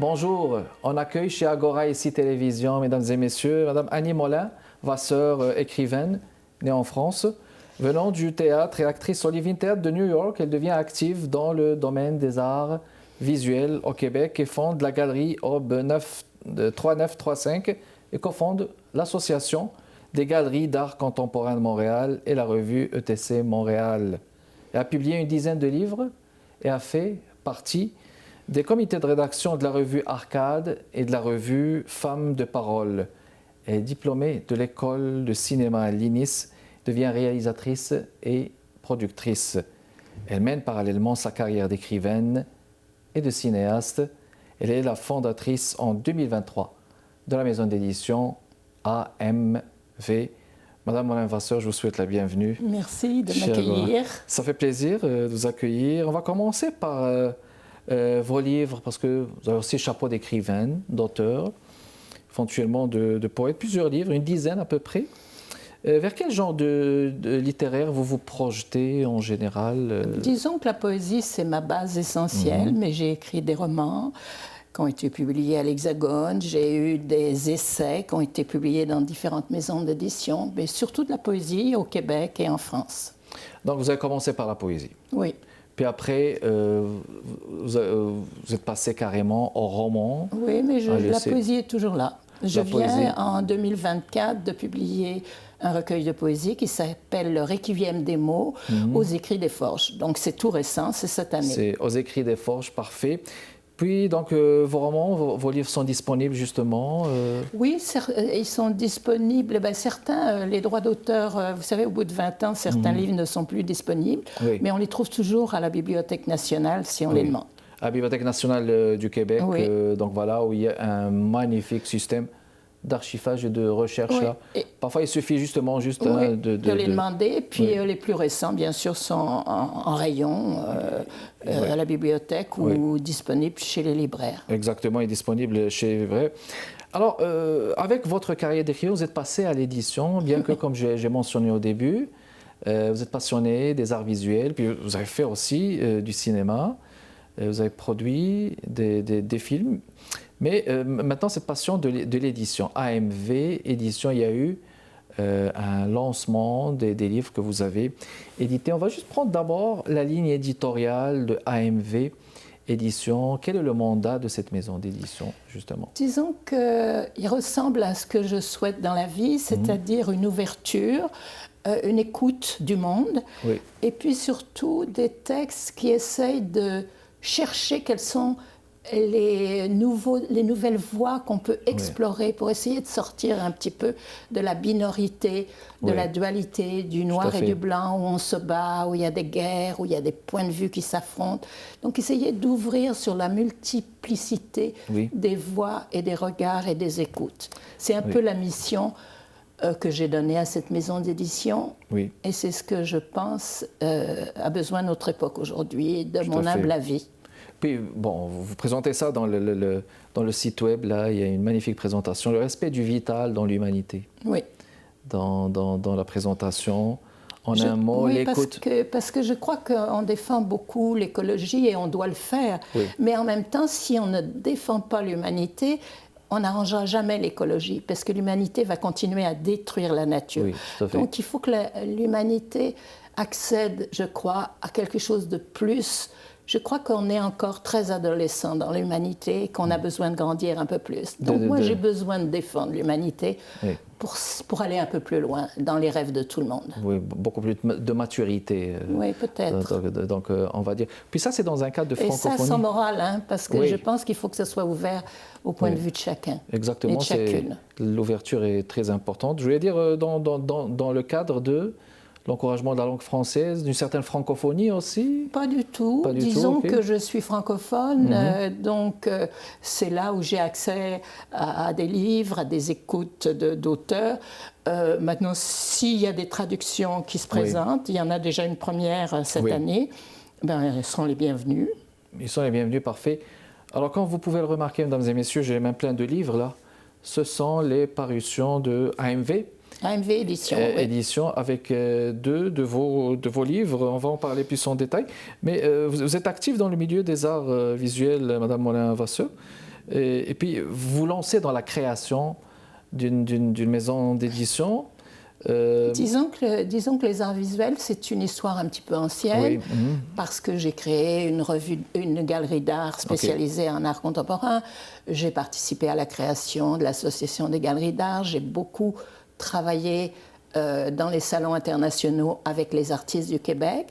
Bonjour, on accueille chez Agora ici Télévision, mesdames et messieurs, Madame Annie Molin-Vasseur, écrivaine, née en France. Venant du théâtre et actrice au Living Theatre de New York, elle devient active dans le domaine des arts visuels au Québec et fonde la galerie Aube 3935 et cofonde l'association des galeries d'art contemporain de Montréal et la revue ETC Montréal. Elle a publié une dizaine de livres et a fait partie des comités de rédaction de la revue Arcade et de la revue Femmes de Parole. Elle est diplômée de l'école de cinéma l'INIS, devient réalisatrice et productrice. Elle mène parallèlement sa carrière d'écrivaine et de cinéaste. Elle est la fondatrice en 2023 de la maison d'édition AMV. Madame Molin-Vasseur, je vous souhaite la bienvenue. Merci de m'accueillir. Ça fait plaisir de vous accueillir. On va commencer par vos livres, parce que vous avez aussi chapeau d'écrivaine, d'auteur, éventuellement de poète, plusieurs livres, une dizaine à peu près. Vers quel genre de littéraire vous vous projetez en général? Disons que la poésie, c'est ma base essentielle, mais j'ai écrit des romans qui ont été publiés à l'Hexagone, j'ai eu des essais qui ont été publiés dans différentes maisons d'édition, mais surtout de la poésie au Québec et en France. Donc vous avez commencé par la poésie. Oui. Puis après, vous êtes passé carrément au roman. Oui, mais la poésie est toujours là. Je viens en 2024 de publier un recueil de poésie qui s'appelle Le Requiem des mots aux Écrits des Forges. Donc c'est tout récent, c'est cette année. C'est aux Écrits des Forges, parfait. Puis donc vos romans, vos livres sont disponibles justement Oui, ils sont disponibles. Ben, certains, les droits d'auteur, vous savez, au bout de 20 ans, certains livres ne sont plus disponibles, mais on les trouve toujours à la Bibliothèque nationale si on les demande. À la Bibliothèque nationale du Québec, donc voilà, où il y a un magnifique système d'archivage et de recherche. Là. Parfois, il suffit justement de les demander. Puis les plus récents, bien sûr, sont en rayon à la bibliothèque ou disponibles chez les libraires. Exactement, il est disponible chez les libraires. Alors, avec votre carrière d'écrivain, vous êtes passé à l'édition, bien que, comme j'ai mentionné au début, vous êtes passionné des arts visuels, puis vous avez fait aussi du cinéma, vous avez produit des films. Mais maintenant, cette passion de l'édition, AMV Édition, il y a eu un lancement des livres que vous avez édités. On va juste prendre d'abord la ligne éditoriale de AMV Édition. Quel est le mandat de cette maison d'édition, justement? Disons qu'il ressemble à ce que je souhaite dans la vie, c'est-à-dire une ouverture, une écoute du monde, et puis surtout des textes qui essayent de chercher quels sont les nouvelles voies qu'on peut explorer pour essayer de sortir un petit peu de la minorité, de la dualité, du noir et du blanc, où on se bat, où il y a des guerres, où il y a des points de vue qui s'affrontent. Donc essayer d'ouvrir sur la multiplicité des voix et des regards et des écoutes. C'est un peu la mission que j'ai donnée à cette maison d'édition. Et c'est ce que je pense a besoin de notre époque aujourd'hui, de mon humble avis. Puis, bon, vous présentez ça dans le site web, là, il y a une magnifique présentation, le respect du vital dans l'humanité. Oui. Dans la présentation, en un mot, l'écoute. Parce que je crois qu'on défend beaucoup l'écologie et on doit le faire. Mais en même temps, si on ne défend pas l'humanité, on n'arrangera jamais l'écologie, parce que l'humanité va continuer à détruire la nature. Donc il faut que l'humanité accède, je crois, à quelque chose de plus. Je crois qu'on est encore très adolescent dans l'humanité et qu'on a besoin de grandir un peu plus. Donc moi, j'ai besoin de défendre l'humanité pour aller un peu plus loin dans les rêves de tout le monde. Oui, beaucoup plus de maturité. Oui, peut-être. Donc, on va dire... Puis ça, c'est dans un cadre de francophonie. Et ça, sans morale, hein, parce que je pense qu'il faut que ça soit ouvert au point de vue de chacun. Exactement. Et de chacune. L'ouverture est très importante. Je voulais dire, dans le cadre de l'encouragement de la langue française, d'une certaine francophonie aussi? Pas du tout. Disons que je suis francophone, donc c'est là où j'ai accès à des livres, à des écoutes d'auteurs. Maintenant, s'il y a des traductions qui se présentent, il y en a déjà une première cette année, ils seront les bienvenus. Ils sont les bienvenus, parfait. Alors, comme vous pouvez le remarquer, mesdames et messieurs, j'ai même plein de livres là. Ce sont les parutions de AMV. AMV Édition. Édition avec deux de vos livres. On va en parler plus en détail. Mais vous êtes active dans le milieu des arts visuels, Madame Molin-Vasseur. Et puis, vous lancez dans la création d'une maison d'édition. Disons que les arts visuels, c'est une histoire un petit peu ancienne, parce que j'ai créé une galerie d'art spécialisée en art contemporain. J'ai participé à la création de l'Association des galeries d'art. J'ai beaucoup travaillé dans les salons internationaux avec les artistes du Québec.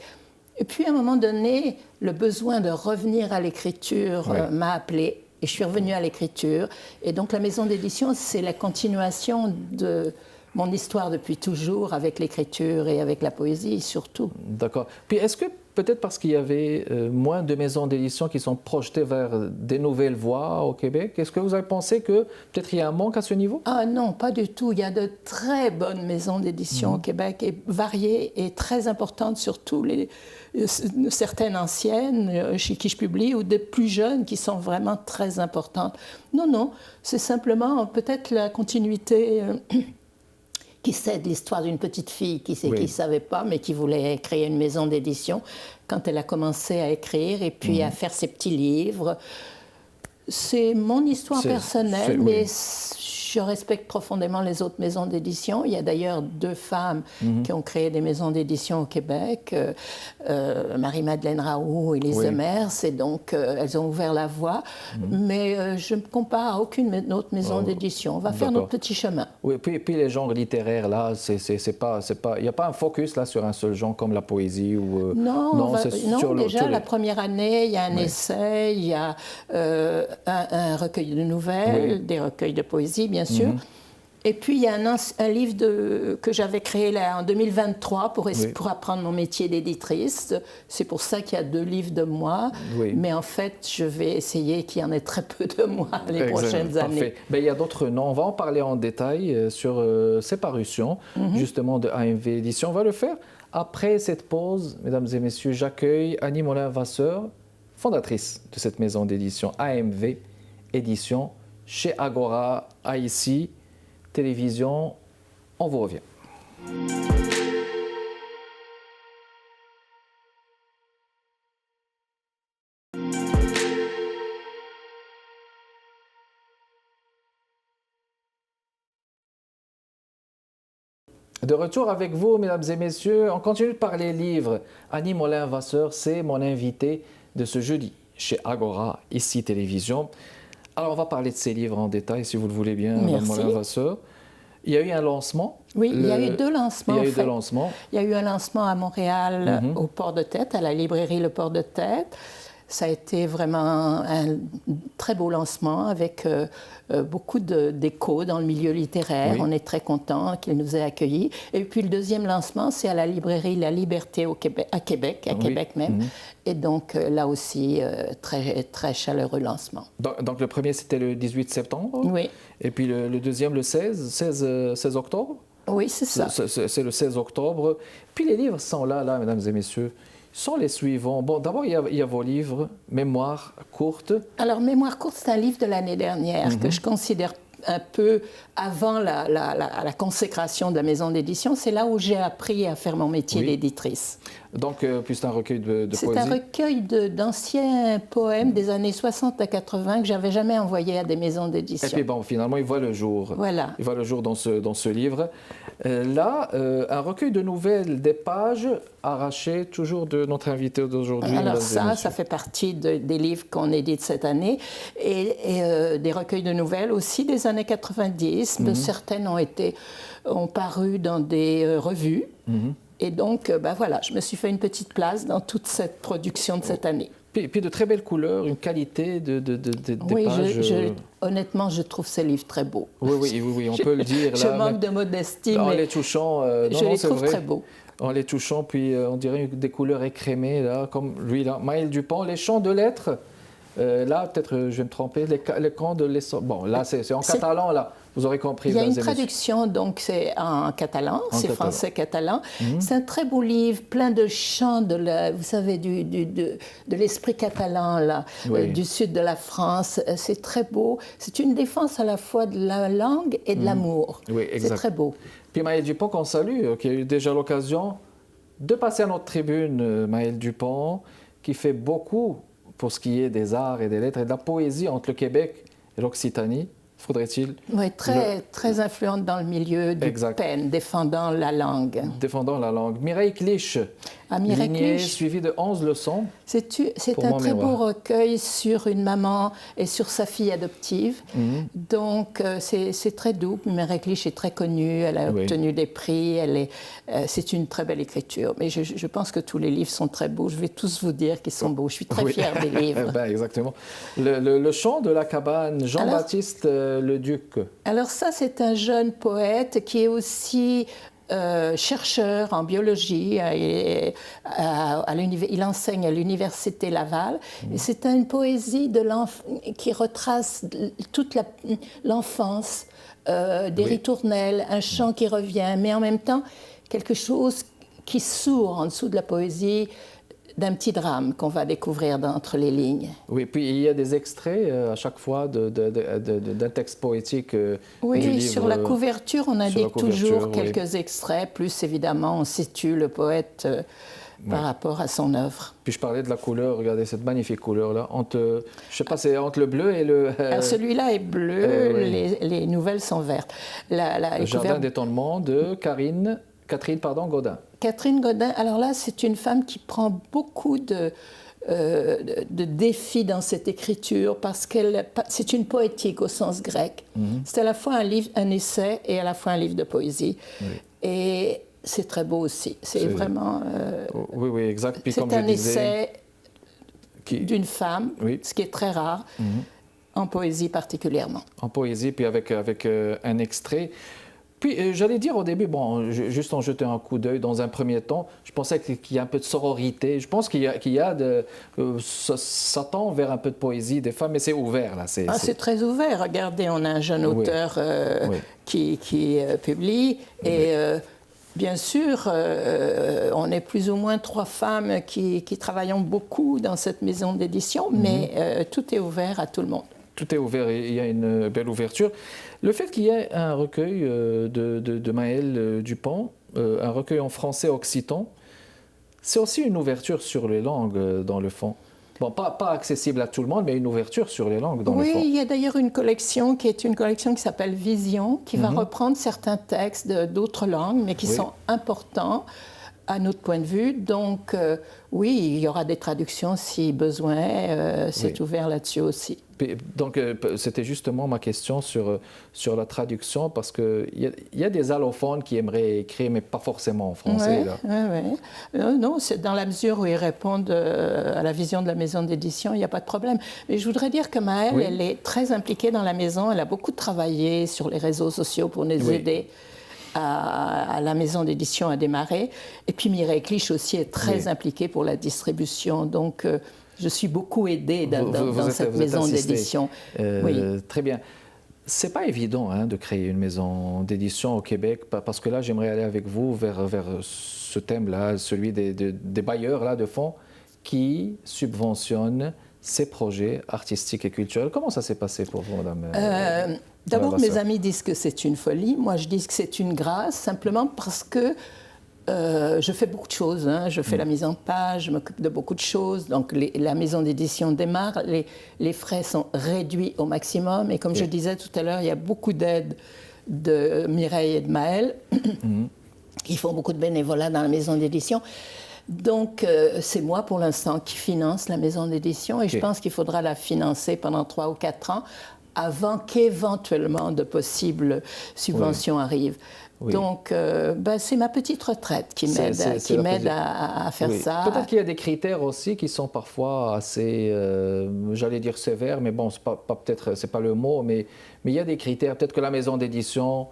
Et puis, à un moment donné, le besoin de revenir à l'écriture m'a appelée. Et je suis revenue à l'écriture. Et donc, la maison d'édition, c'est la continuation de mon histoire depuis toujours avec l'écriture et avec la poésie surtout. D'accord. Puis est-ce que peut-être parce qu'il y avait moins de maisons d'édition qui sont projetées vers des nouvelles voies au Québec, est-ce que vous avez pensé que peut-être il y a un manque à ce niveau? Ah non, pas du tout. Il y a de très bonnes maisons d'édition au Québec, et variées et très importantes, surtout certaines anciennes chez qui je publie, ou des plus jeunes qui sont vraiment très importantes. Non, c'est simplement peut-être la continuité... qui cède l'histoire d'une petite fille qui ne savait pas, mais qui voulait créer une maison d'édition quand elle a commencé à écrire et puis à faire ses petits livres. C'est mon histoire personnelle, mais je respecte profondément les autres maisons d'édition. Il y a d'ailleurs 2 femmes qui ont créé des maisons d'édition au Québec, Marie-Madeleine Raoult et Lise Demers, et donc elles ont ouvert la voie. Mais je ne me compare à aucune autre maison d'édition. On va faire notre petit chemin. Oui, puis les genres littéraires, là, il n'y a pas un focus là, sur un seul genre comme la poésie ou... Non, déjà, la première année, il y a un essai, il y a un recueil de nouvelles, des recueils de poésie, bien sûr. Et puis, il y a un livre que j'avais créé là, en 2023 pour apprendre mon métier d'éditrice. C'est pour ça qu'il y a 2 livres de moi. Mais en fait, je vais essayer qu'il y en ait très peu de moi les prochaines années. Ben, il y a d'autres noms. On va en parler en détail sur ces parutions, justement, de AMV Édition. On va le faire après cette pause. Mesdames et messieurs, j'accueille Annie Molin-Vasseur, fondatrice de cette maison d'édition AMV Édition, chez Agora, ici, télévision. On vous revient. De retour avec vous, mesdames et messieurs, on continue de parler livres. Annie Molin-Vasseur, c'est mon invitée de ce jeudi chez Agora, ici Télévision. Alors, on va parler de ces livres en détail, si vous le voulez bien, Madame Molin-Vasseur. Il y a eu un lancement. Oui, il y a eu 2 lancements. Il y a eu 2 lancements. Il y a eu un lancement à Montréal, au Port de Tête, à la librairie Le Port de Tête. Ça a été vraiment un très beau lancement avec beaucoup d'écho dans le milieu littéraire. On est très contents qu'il nous ait accueillis. Et puis le deuxième lancement, c'est à la librairie La Liberté à Québec même. Et donc là aussi, très, très chaleureux lancement. Donc le premier, c'était le 18 septembre. Oui. Et puis le deuxième, le 16 octobre. Oui, c'est ça. C'est le 16 octobre. Puis les livres sont là, mesdames et messieurs. Sont les suivants. Bon, d'abord, il y a vos livres, Mémoire courte. Alors, Mémoire courte, c'est un livre de l'année dernière que je considère un peu avant la consécration de la maison d'édition. C'est là où j'ai appris à faire mon métier d'éditrice. Donc, puis c'est un recueil de poésie. C'est un recueil d'anciens poèmes des années 60 à 80 que je n'avais jamais envoyés à des maisons d'édition. Et puis bon, finalement, il voit le jour. Voilà. Il voit le jour dans ce livre. Là, un recueil de nouvelles, des pages arrachées toujours de notre invité d'aujourd'hui. Alors ça fait partie des livres qu'on édite cette année. Et des recueils de nouvelles aussi des années 90. Certaines ont paru dans des revues. Et donc, voilà, je me suis fait une petite place dans toute cette production de cette année. Puis de très belles couleurs, une qualité des pages. Honnêtement, je trouve ces livres très beaux. Oui, on peut le dire. Je manque de modestie, en mais les touchant, je les trouve très beaux. En les touchant, puis on dirait des couleurs écrémées, là, comme lui, là. Maël Dupont, Les Chants de lettres. Là, peut-être je vais me tromper, les camps de l'essor. Bon, là, c'est en catalan, là. Vous aurez compris. Il y a une traduction, donc c'est en catalan, c'est français-catalan. C'est un très beau livre, plein de chants vous savez, de l'esprit catalan, là, du sud de la France. C'est très beau. C'est une défense à la fois de la langue et de l'amour. Oui, exact. C'est très beau. Puis Maël Dupont, qu'on salue, qui a eu déjà l'occasion de passer à notre tribune, Maël Dupont, qui fait beaucoup pour ce qui est des arts et des lettres et de la poésie entre le Québec et l'Occitanie, faudrait-il... Oui, très influente dans le milieu du PEN, défendant la langue. Défendant la langue. Mireille Clich, lignée suivie de 11 leçons. C'est un très beau recueil sur une maman et sur sa fille adoptive. Donc, c'est très doux. Mireille Clich est très connue, elle a obtenu des prix, c'est une très belle écriture. Mais je pense que tous les livres sont très beaux. Je vais tous vous dire qu'ils sont beaux. Je suis très fière des livres. Exactement. Le chant de la cabane, Jean-Baptiste Leduc. Alors ça, c'est un jeune poète qui est aussi... chercheur en biologie, il enseigne à l'université Laval. Et c'est une poésie qui retrace toute l'enfance des ritournelles, un chant qui revient, mais en même temps quelque chose qui sourd en dessous de la poésie, d'un petit drame qu'on va découvrir entre les lignes. Oui, puis il y a des extraits à chaque fois d'un texte poétique du livre. Sur la couverture, on indique toujours quelques extraits, plus évidemment on situe le poète par rapport à son œuvre. Puis je parlais de la couleur, regardez cette magnifique couleur-là, je ne sais pas, c'est entre le bleu et le... Celui-là est bleu, les nouvelles sont vertes. Le Jardin d'étonnement de Catherine Godin. Catherine Godin, alors là, c'est une femme qui prend beaucoup de défis dans cette écriture parce c'est une poétique au sens grec. C'est à la fois un essai et à la fois un livre de poésie. Et c'est très beau aussi. C'est vraiment... oui, exact. Puis, c'est un essai d'une femme, ce qui est très rare, en poésie particulièrement. En poésie, puis avec un extrait. Puis, j'allais dire au début, juste en jetant un coup d'œil dans un premier temps, je pensais qu'il y a un peu de sororité. Je pense qu'il y a ça tend vers un peu de poésie des femmes, mais c'est ouvert, là. C'est très ouvert. Regardez, on a un jeune auteur qui publie et... bien sûr, on est plus ou moins 3 femmes qui travaillons beaucoup dans cette maison d'édition, mais tout est ouvert à tout le monde. Tout est ouvert et il y a une belle ouverture. Le fait qu'il y ait un recueil de Maëlle Dupont, un recueil en français occitan, c'est aussi une ouverture sur les langues dans le fond. Bon, pas accessible à tout le monde, mais une ouverture sur les langues dans le fond. Oui, il y a d'ailleurs une collection qui s'appelle Vision, qui va reprendre certains textes d'autres langues, mais qui sont importants à notre point de vue. Donc, oui, il y aura des traductions si besoin. C'est ouvert là-dessus aussi. Donc, c'était justement ma question sur la traduction, parce qu'il y a des allophones qui aimeraient écrire, mais pas forcément en français. Oui. Non, c'est dans la mesure où ils répondent à la vision de la maison d'édition, il n'y a pas de problème. Mais je voudrais dire que Maëlle, elle est très impliquée dans la maison. Elle a beaucoup travaillé sur les réseaux sociaux pour nous aider à la maison d'édition à démarrer. Et puis Mireille Clich aussi est très impliquée pour la distribution. Donc, je suis beaucoup aidée dans cette maison d'édition. Très bien. C'est pas évident de créer une maison d'édition au Québec, parce que là, j'aimerais aller avec vous vers ce thème-là, celui des bailleurs là, de fonds qui subventionnent ces projets artistiques et culturels. Comment ça s'est passé pour vous, madame D'abord, mes amis disent que c'est une folie. Moi, je dis que c'est une grâce, simplement parce que je fais beaucoup de choses. Je fais la mise en page, je m'occupe de beaucoup de choses. Donc, la maison d'édition démarre. Les frais sont réduits au maximum. Et comme je disais tout à l'heure, il y a beaucoup d'aides de Mireille et de Maëlle qui font beaucoup de bénévolat dans la maison d'édition. Donc, c'est moi, pour l'instant, qui finance la maison d'édition. Et je pense qu'il faudra la financer pendant 3 ou 4 ans avant qu'éventuellement de possibles subventions arrivent. Donc, c'est ma petite retraite qui m'aide à faire ça. Peut-être qu'il y a des critères aussi qui sont parfois assez, j'allais dire sévères, mais bon, peut-être c'est pas le mot, mais il y a des critères. Peut-être que la maison d'édition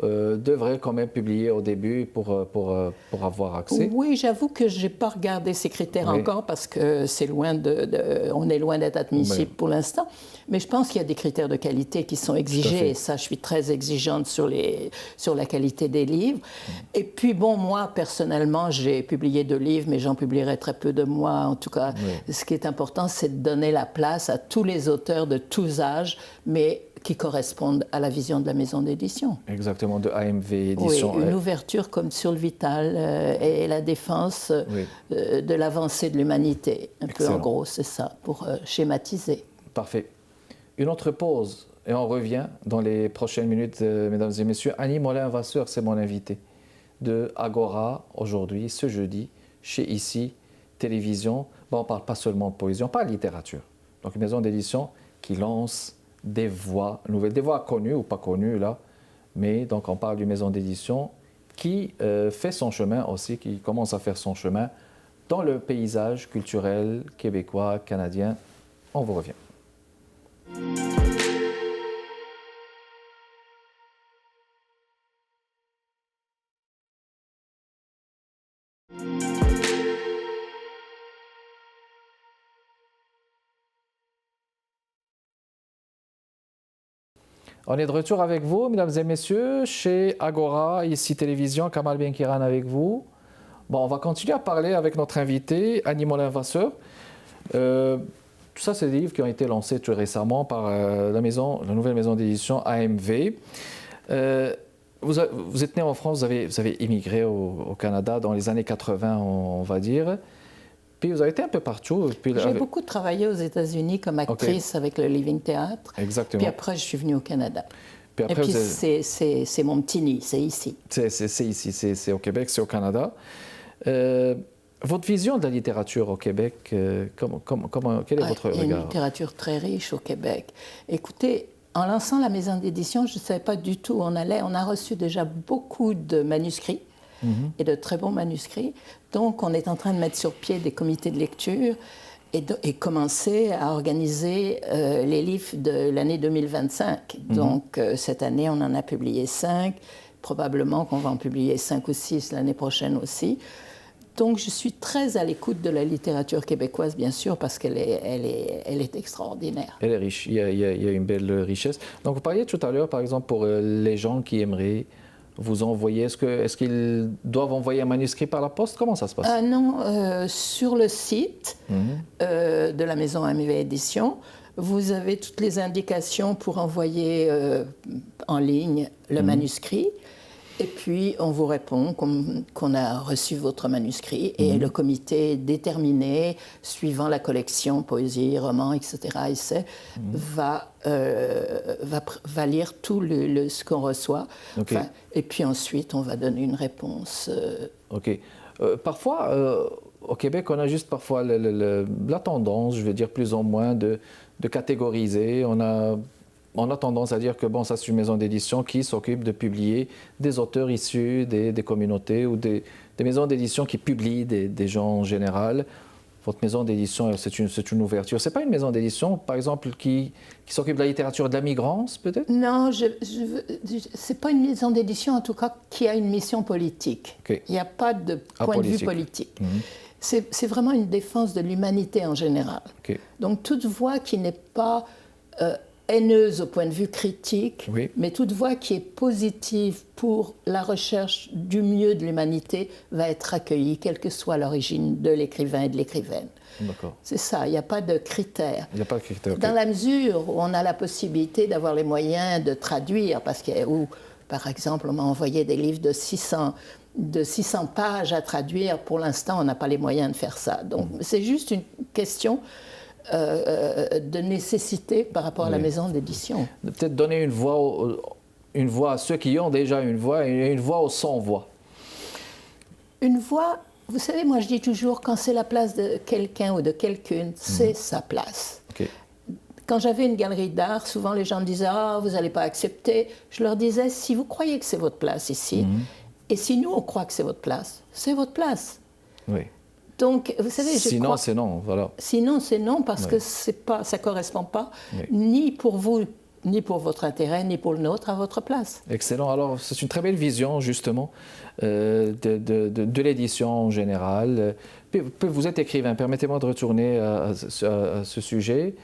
devrait quand même publier au début pour avoir accès. Oui, j'avoue que je n'ai pas regardé ces critères encore parce que c'est on est loin d'être admissible pour l'instant. Mais je pense qu'il y a des critères de qualité qui sont exigés et ça, je suis très exigeante sur la qualité des livres. Et puis, moi, personnellement, j'ai publié 2 livres, mais j'en publierai très peu de moi. En tout cas, ce qui est important, c'est de donner la place à tous les auteurs de tous âges, mais qui correspondent à la vision de la maison d'édition. Exactement, de AMV Édition. Oui, une ouverture comme sur le vital et la défense de l'avancée de l'humanité. Un peu en gros, c'est ça, pour schématiser. Parfait. une autre pause et on revient dans les prochaines minutes, mesdames et messieurs. Annie Molin-Vasseur, c'est mon invité de Agora aujourd'hui, ce jeudi, chez Ici Télévision. Bon, on ne parle pas seulement de poésie, on parle de littérature. Donc une maison d'édition qui lance des voix nouvelles, des voix connues ou pas connues là, mais donc on parle d'une maison d'édition qui fait son chemin aussi, qui commence à faire son chemin dans le paysage culturel québécois, canadien. On vous revient. On est de retour avec vous, mesdames et messieurs, chez Agora, Ici Télévision, Kamal Benkiran avec vous. Bon, on va continuer à parler avec notre invité, Annie Molin-Vasseur. Tout ça, c'est des livres qui ont été lancés tout récemment par la nouvelle maison d'édition AMV. Vous êtes né en France, vous avez immigré au Canada dans les années 80, on va dire. Puis vous avez été un peu partout. J'ai beaucoup travaillé aux États-Unis comme actrice avec le Living Theatre. Exactement. Puis après, je suis venue au Canada. Puis après, et puis c'est mon petit nid, c'est ici. C'est ici, c'est au Québec, c'est au Canada. Votre vision de la littérature au Québec, quel est votre regard? Il y a une littérature très riche au Québec. Écoutez, en lançant la maison d'édition, je ne savais pas du tout où on allait. On a reçu déjà beaucoup de manuscrits. Et de très bons manuscrits. Donc, on est en train de mettre sur pied des comités de lecture et commencer à organiser les livres de l'année 2025. Donc, cette année, on en a publié 5. Probablement qu'on va en publier 5 ou 6 l'année prochaine aussi. Donc, je suis très à l'écoute de la littérature québécoise, bien sûr, parce qu'elle est extraordinaire. Elle est riche, il y a une belle richesse. Donc, vous parliez tout à l'heure, par exemple, pour les gens qui aimeraient vous envoyer, est-ce qu'ils doivent envoyer un manuscrit par la poste? Comment ça se passe? Non, sur le site de la maison AMV Édition, vous avez toutes les indications pour envoyer en ligne le manuscrit. Et puis, on vous répond qu'on a reçu votre manuscrit et le comité déterminé, suivant la collection, poésie, roman, etc., va lire tout ce qu'on reçoit. Okay. Et puis ensuite, on va donner une réponse. OK. Parfois, au Québec, on a juste parfois la tendance, je veux dire plus ou moins, de catégoriser. On a tendance à dire que bon, ça c'est une maison d'édition qui s'occupe de publier des auteurs issus des communautés ou des maisons d'édition qui publient des gens en général. Votre maison d'édition, c'est une ouverture. C'est pas une maison d'édition, par exemple, qui s'occupe de la littérature de la migrance, peut-être? Non, c'est pas une maison d'édition, en tout cas, qui a une mission politique. Okay. Il n'y a pas de point de vue politique. C'est vraiment une défense de l'humanité en général. Okay. Donc, toute voix qui n'est pas haineuse au point de vue critique, mais toute voix qui est positive pour la recherche du mieux de l'humanité va être accueillie, quelle que soit l'origine de l'écrivain et de l'écrivaine. D'accord. C'est ça, il n'y a pas de critères. Il n'y a pas de critères. Dans la mesure où on a la possibilité d'avoir les moyens de traduire, parce que, par exemple, on m'a envoyé des livres de 600 pages à traduire, pour l'instant, on n'a pas les moyens de faire ça. Donc, c'est juste une question de nécessité par rapport à la maison d'édition. Peut-être donner une voix à ceux qui ont déjà une voix et une voix aux sans-voix. Une voix, vous savez, moi je dis toujours, quand c'est la place de quelqu'un ou de quelqu'une, c'est sa place. Okay. Quand j'avais une galerie d'art, souvent les gens me disaient « Ah, vous n'allez pas accepter ». Je leur disais « Si vous croyez que c'est votre place ici, et si nous on croit que c'est votre place, c'est votre place ». Oui. Donc, vous savez, sinon, c'est non, voilà. Sinon, c'est non, parce que ça ne correspond pas, ni pour vous, ni pour votre intérêt, ni pour le nôtre, à votre place. Excellent. Alors, c'est une très belle vision, justement, de l'édition en général. Vous êtes écrivain, permettez-moi de retourner à ce sujet.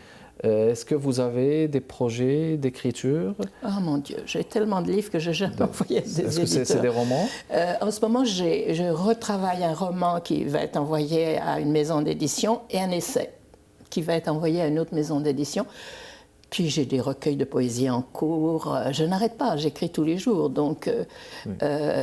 Est-ce que vous avez des projets d'écriture? Oh mon Dieu, j'ai tellement de livres que je n'ai jamais envoyé à des éditeurs. Est-ce que c'est des romans? En ce moment, je retravaille un roman qui va être envoyé à une maison d'édition et un essai qui va être envoyé à une autre maison d'édition. Puis j'ai des recueils de poésie en cours. Je n'arrête pas, j'écris tous les jours. Donc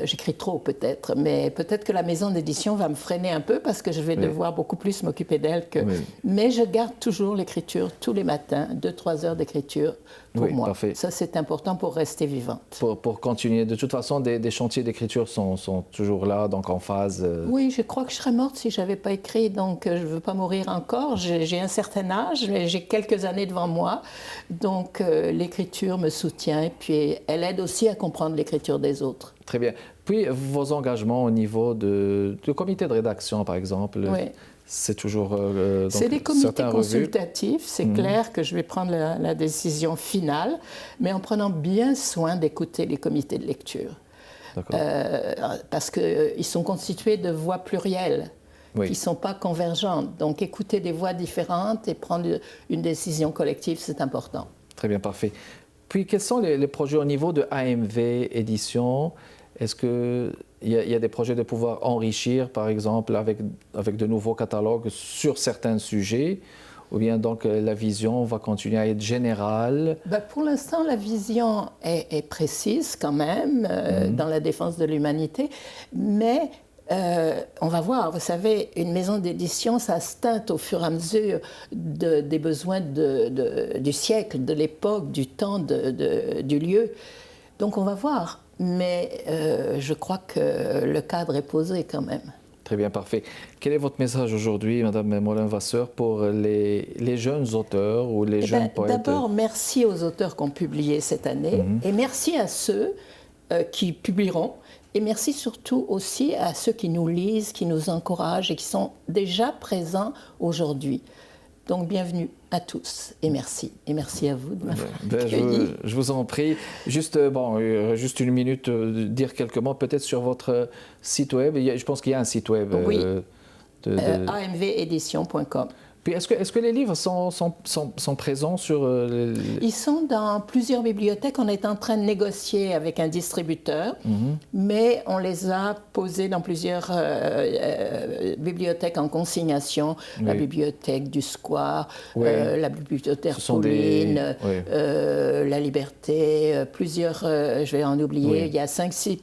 j'écris trop peut-être. Mais peut-être que la maison d'édition va me freiner un peu parce que je vais devoir beaucoup plus m'occuper d'elle que... Mais je garde toujours l'écriture tous les matins, 2-3 heures d'écriture pour moi. Parfait. Ça, c'est important pour rester vivante. Pour continuer. De toute façon, des chantiers d'écriture sont toujours là, donc en phase. Oui, je crois que je serais morte si je n'avais pas écrit. Donc je ne veux pas mourir encore. J'ai un certain âge, j'ai quelques années devant moi. Donc l'écriture me soutient et puis elle aide aussi à comprendre l'écriture des autres. Très bien. Puis vos engagements au niveau du comité de rédaction, par exemple, c'est toujours... c'est des comités consultatifs. C'est clair que je vais prendre la décision finale, mais en prenant bien soin d'écouter les comités de lecture. Parce qu'ils sont constitués de voix plurielles. Qui ne sont pas convergentes. Donc écouter des voix différentes et prendre une décision collective, c'est important. Très bien, parfait. Puis quels sont les projets au niveau de AMV Édition? Est-ce qu'il y a des projets de pouvoir enrichir, par exemple, avec de nouveaux catalogues sur certains sujets? Ou bien donc la vision va continuer à être générale? Pour l'instant, la vision est précise quand même dans la défense de l'humanité, mais... on va voir, vous savez, une maison d'édition, ça se teinte au fur et à mesure des besoins du siècle, de l'époque, du temps, du lieu. Donc on va voir, mais je crois que le cadre est posé quand même. Très bien, parfait. Quel est votre message aujourd'hui, Madame Mollin-Vasseur, pour les jeunes auteurs ou les jeunes poètes? D'abord, merci aux auteurs qui ont publié cette année et merci à ceux qui publieront. Et merci surtout aussi à ceux qui nous lisent, qui nous encouragent et qui sont déjà présents aujourd'hui. Donc bienvenue à tous et merci. Et merci à vous de m'avoir accueilli. Je vous en prie. Juste une minute, dire quelques mots peut-être sur votre site web. Je pense qu'il y a un site web. Oui, amvedédition.com. Puis est-ce que les livres sont présents sur... Ils sont dans plusieurs bibliothèques. On est en train de négocier avec un distributeur, mais on les a posés dans plusieurs bibliothèques en consignation. La bibliothèque du Square, la bibliothèque Pauline, la Liberté, plusieurs, je vais en oublier, il y a 5-6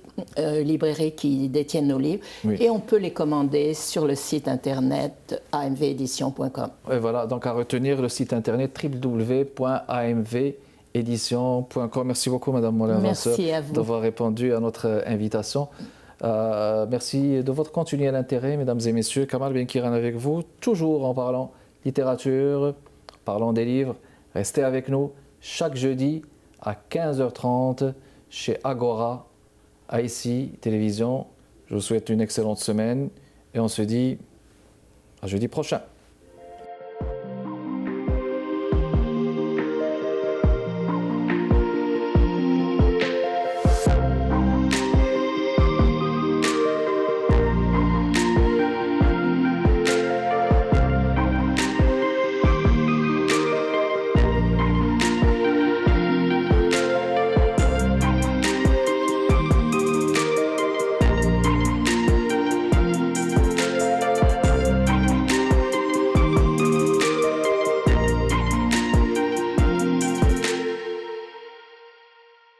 librairies qui détiennent nos livres et on peut les commander sur le site internet amvedédition.com. Et voilà, donc à retenir le site internet www.amvedédition.com. Merci beaucoup, Madame Mollin-Vasseur, d'avoir répondu à notre invitation. Merci de votre continuel intérêt, mesdames et messieurs. Kamal Benkiran avec vous, toujours en parlant littérature, parlant des livres. Restez avec nous chaque jeudi à 15h30 chez Agora, ICI Télévision. Je vous souhaite une excellente semaine et on se dit à jeudi prochain.